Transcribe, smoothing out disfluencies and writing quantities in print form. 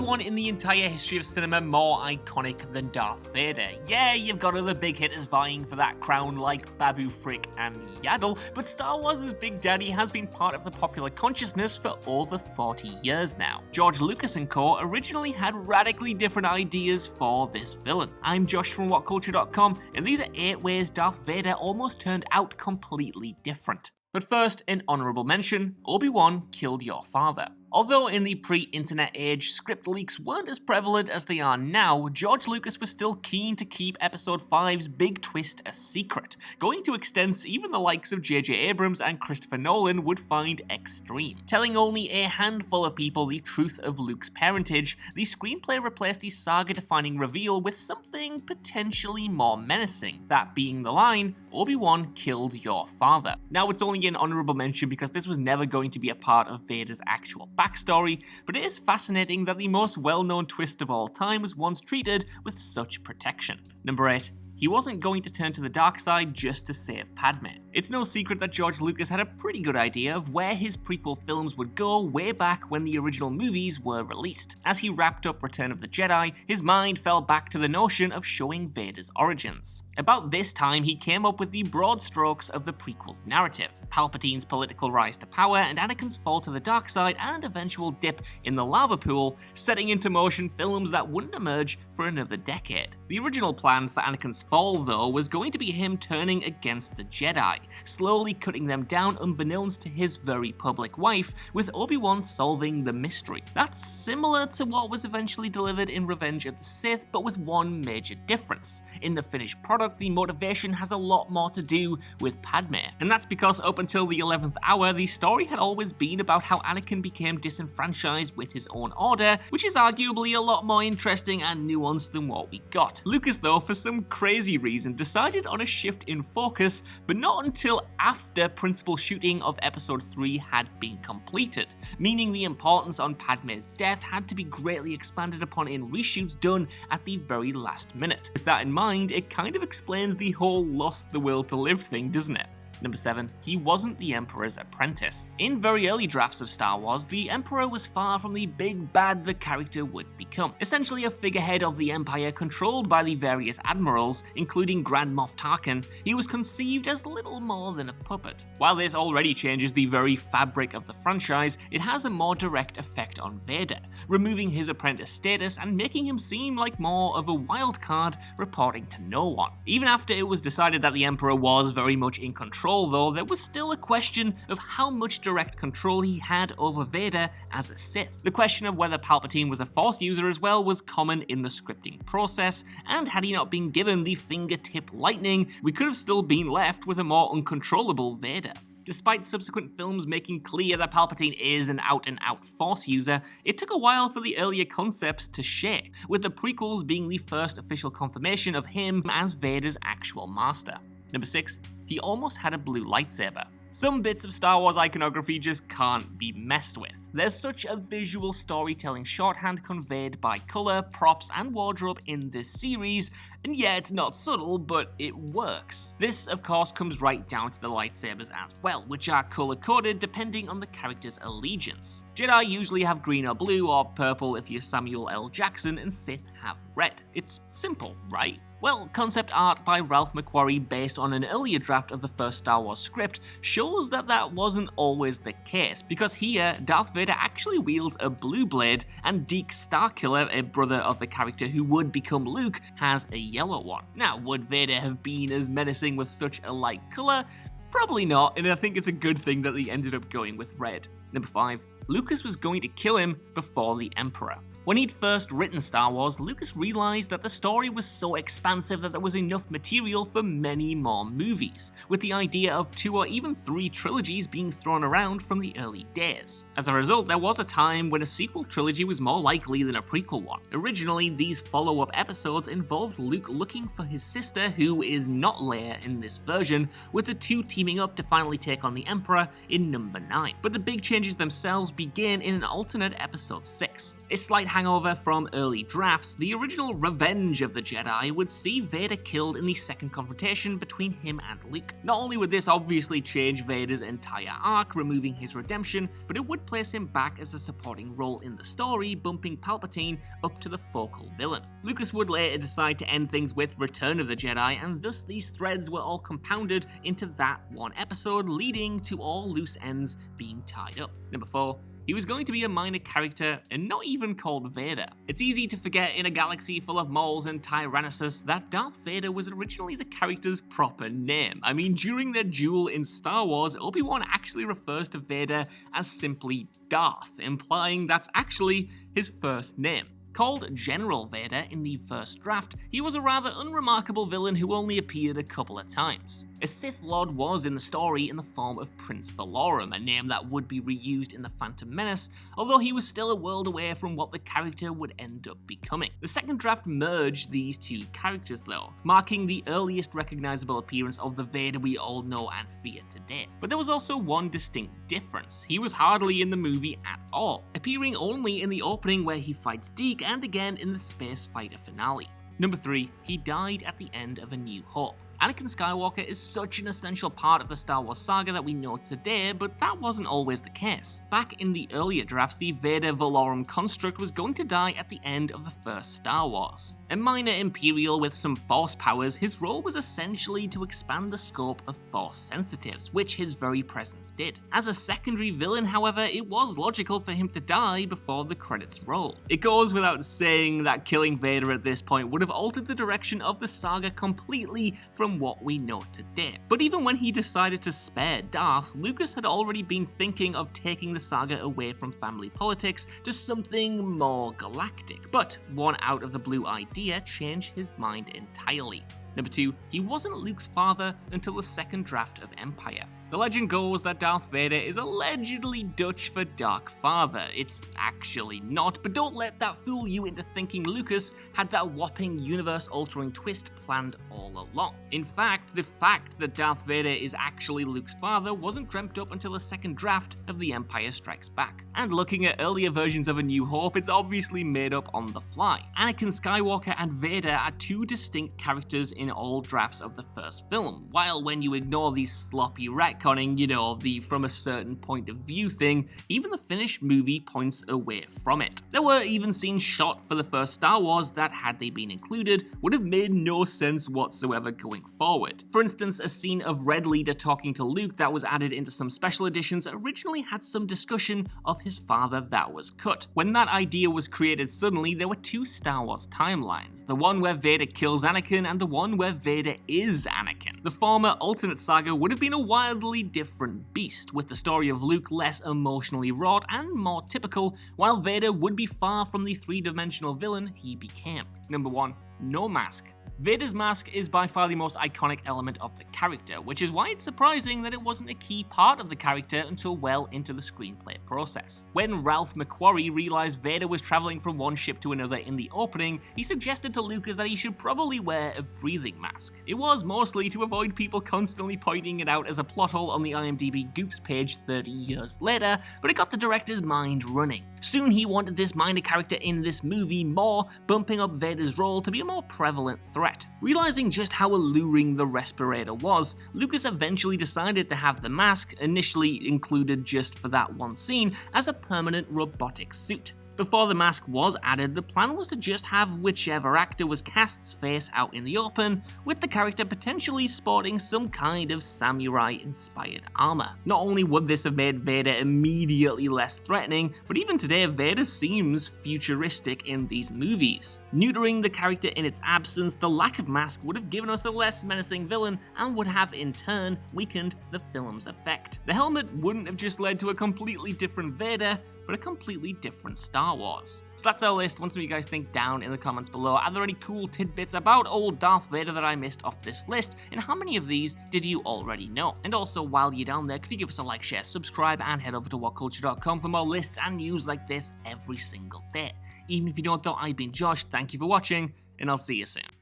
one in the entire history of cinema more iconic than Darth Vader. Yeah, you've got other big hitters vying for that crown like Babu Frick and Yaddle, but Star Wars' Big Daddy has been part of the popular consciousness for over 40 years now. George Lucas and co. originally had radically different ideas for this villain. I'm Josh from WhatCulture.com, and these are 8 ways Darth Vader almost turned out completely different. But first, an honourable mention, ObiWan killed your father. Although in the pre-internet age, script leaks weren't as prevalent as they are now, George Lucas was still keen to keep Episode 5's big twist a secret, going to extents even the likes of J.J. Abrams and Christopher Nolan would find extreme. Telling only a handful of people the truth of Luke's parentage, the screenplay replaced the saga-defining reveal with something potentially more menacing, that being the line, "Obi-Wan killed your father." Now, it's only an honourable mention because this was never going to be a part of Vader's actual backstory, but it is fascinating that the most well-known twist of all time was once treated with such protection. Number 8. He wasn't going to turn to the dark side just to save Padme. It's no secret that George Lucas had a pretty good idea of where his prequel films would go way back when the original movies were released. As he wrapped up Return of the Jedi, his mind fell back to the notion of showing Vader's origins. About this time, he came up with the broad strokes of the prequel's narrative: Palpatine's political rise to power and Anakin's fall to the dark side and eventual dip in the lava pool, setting into motion films that wouldn't emerge for another decade. The original plan for Anakin's fall, though, was going to be him turning against the Jedi, slowly cutting them down unbeknownst to his very public wife, with Obi-Wan solving the mystery. That's similar to what was eventually delivered in Revenge of the Sith, but with one major difference. In the finished product, the motivation has a lot more to do with Padme, and that's because up until the 11th hour, the story had always been about how Anakin became disenfranchised with his own order, which is arguably a lot more interesting and nuanced than what we got. Lucas, though, for some crazy reason, decided on a shift in focus, but not until after principal shooting of Episode 3 had been completed, meaning the importance on Padme's death had to be greatly expanded upon in reshoots done at the very last minute. With that in mind, it kind of explains the whole lost the will to live thing, doesn't it? Number 7. He wasn't the Emperor's apprentice. In very early drafts of Star Wars, the Emperor was far from the big bad the character would become. Essentially a figurehead of the Empire controlled by the various admirals, including Grand Moff Tarkin, he was conceived as little more than a puppet. While this already changes the very fabric of the franchise, it has a more direct effect on Vader, removing his apprentice status and making him seem like more of a wild card reporting to no one. Even after it was decided that the Emperor was very much in control, though, there was still a question of how much direct control he had over Vader as a Sith. The question of whether Palpatine was a Force user as well was common in the scripting process, and had he not been given the fingertip lightning, we could have still been left with a more uncontrollable Vader. Despite subsequent films making clear that Palpatine is an out-and-out Force user, it took a while for the earlier concepts to shake, with the prequels being the first official confirmation of him as Vader's actual master. Number 6. He almost had a blue lightsaber. Some bits of Star Wars iconography just can't be messed with. There's such a visual storytelling shorthand conveyed by colour, props, and wardrobe in this series, and yeah, it's not subtle, but it works. This, of course, comes right down to the lightsabers as well, which are colour-coded depending on the character's allegiance. Jedi usually have green or blue, or purple if you're Samuel L. Jackson, and Sith have red. It's simple, right? Well, concept art by Ralph McQuarrie based on an earlier draft of the first Star Wars script shows that that wasn't always the case, because here, Darth Vader actually wields a blue blade, and Deke Starkiller, a brother of the character who would become Luke, has a yellow one. Now, would Vader have been as menacing with such a light colour? Probably not, and I think it's a good thing that they ended up going with red. Number 5. Lucas was going to kill him before the Emperor. When he'd first written Star Wars, Lucas realised that the story was so expansive that there was enough material for many more movies, with the idea of 2 or even 3 trilogies being thrown around from the early days. As a result, there was a time when a sequel trilogy was more likely than a prequel one. Originally, these follow-up episodes involved Luke looking for his sister, who is not Leia in this version, with the two teaming up to finally take on the Emperor in number 9. But the big changes themselves begin in an alternate episode 6. A slight hangover from early drafts, the original Revenge of the Jedi would see Vader killed in the second confrontation between him and Luke. Not only would this obviously change Vader's entire arc, removing his redemption, but it would place him back as a supporting role in the story, bumping Palpatine up to the focal villain. Lucas would later decide to end things with Return of the Jedi, and thus these threads were all compounded into that one episode, leading to all loose ends being tied up. Number 4. He was going to be a minor character and not even called Vader. It's easy to forget in a galaxy full of Mauls and Tyrannosaurs that Darth Vader was originally the character's proper name. I mean, during their duel in Star Wars, ObiWan actually refers to Vader as simply Darth, implying that's actually his first name. Called General Vader in the first draft, he was a rather unremarkable villain who only appeared a couple of times. A Sith Lord was in the story in the form of Prince Valorum, a name that would be reused in The Phantom Menace, although he was still a world away from what the character would end up becoming. The second draft merged these two characters though, marking the earliest recognizable appearance of the Vader we all know and fear today. But there was also one distinct difference. He was hardly in the movie at all, appearing only in the opening where he fights Deke and again in the Space Fighter finale. Number 3, he died at the end of A New Hope. Anakin Skywalker is such an essential part of the Star Wars saga that we know today, but that wasn't always the case. Back in the earlier drafts, the Vader Valorum construct was going to die at the end of the first Star Wars. A minor Imperial with some Force powers, his role was essentially to expand the scope of Force sensitives, which his very presence did. As a secondary villain, however, it was logical for him to die before the credits roll. It goes without saying that killing Vader at this point would have altered the direction of the saga completely from what we know today. But even when he decided to spare Darth, Lucas had already been thinking of taking the saga away from family politics to something more galactic. But one out of the blue idea changed his mind entirely. Number 2, he wasn't Luke's father until the second draft of Empire. The legend goes that Darth Vader is allegedly Dutch for Dark Father. It's actually not, but don't let that fool you into thinking Lucas had that whopping universe-altering twist planned all along. In fact, the fact that Darth Vader is actually Luke's father wasn't dreamt up until the second draft of The Empire Strikes Back. And looking at earlier versions of A New Hope, it's obviously made up on the fly. Anakin Skywalker and Vader are two distinct characters in all drafts of the first film, while when you ignore these sloppy retconning, the from a certain point of view thing, even the finished movie points away from it. There were even scenes shot for the first Star Wars that, had they been included, would have made no sense whatsoever going forward. For instance, a scene of Red Leader talking to Luke that was added into some special editions originally had some discussion of his father that was cut. When that idea was created suddenly, there were two Star Wars timelines, the one where Vader kills Anakin and the one where Vader is Anakin. The former alternate saga would have been a wildly different beast, with the story of Luke less emotionally wrought and more typical, while Vader would be far from the three-dimensional villain he became. Number 1, no mask. Vader's mask is by far the most iconic element of the character, which is why it's surprising that it wasn't a key part of the character until well into the screenplay process. When Ralph McQuarrie realized Vader was traveling from one ship to another in the opening, he suggested to Lucas that he should probably wear a breathing mask. It was mostly to avoid people constantly pointing it out as a plot hole on the IMDb Goofs page 30 years later, but it got the director's mind running. Soon he wanted this minor character in this movie more, bumping up Vader's role to be a more prevalent threat. Realizing just how alluring the respirator was, Lucas eventually decided to have the mask, initially included just for that one scene, as a permanent robotic suit. Before the mask was added, the plan was to just have whichever actor was cast's face out in the open, with the character potentially sporting some kind of samurai-inspired armor. Not only would this have made Vader immediately less threatening, but even today Vader seems futuristic in these movies. Neutering the character in its absence, the lack of mask would have given us a less menacing villain and would have in turn weakened the film's effect. The helmet wouldn't have just led to a completely different Vader, but a completely different Star Wars. So that's our list. Want some of you guys think down in the comments below. Are there any cool tidbits about old Darth Vader that I missed off this list? And how many of these did you already know? And also, while you're down there, could you give us a like, share, subscribe, and head over to whatculture.com for more lists and news like this every single day. Even if you don't know, I've been Josh. Thank you for watching, and I'll see you soon.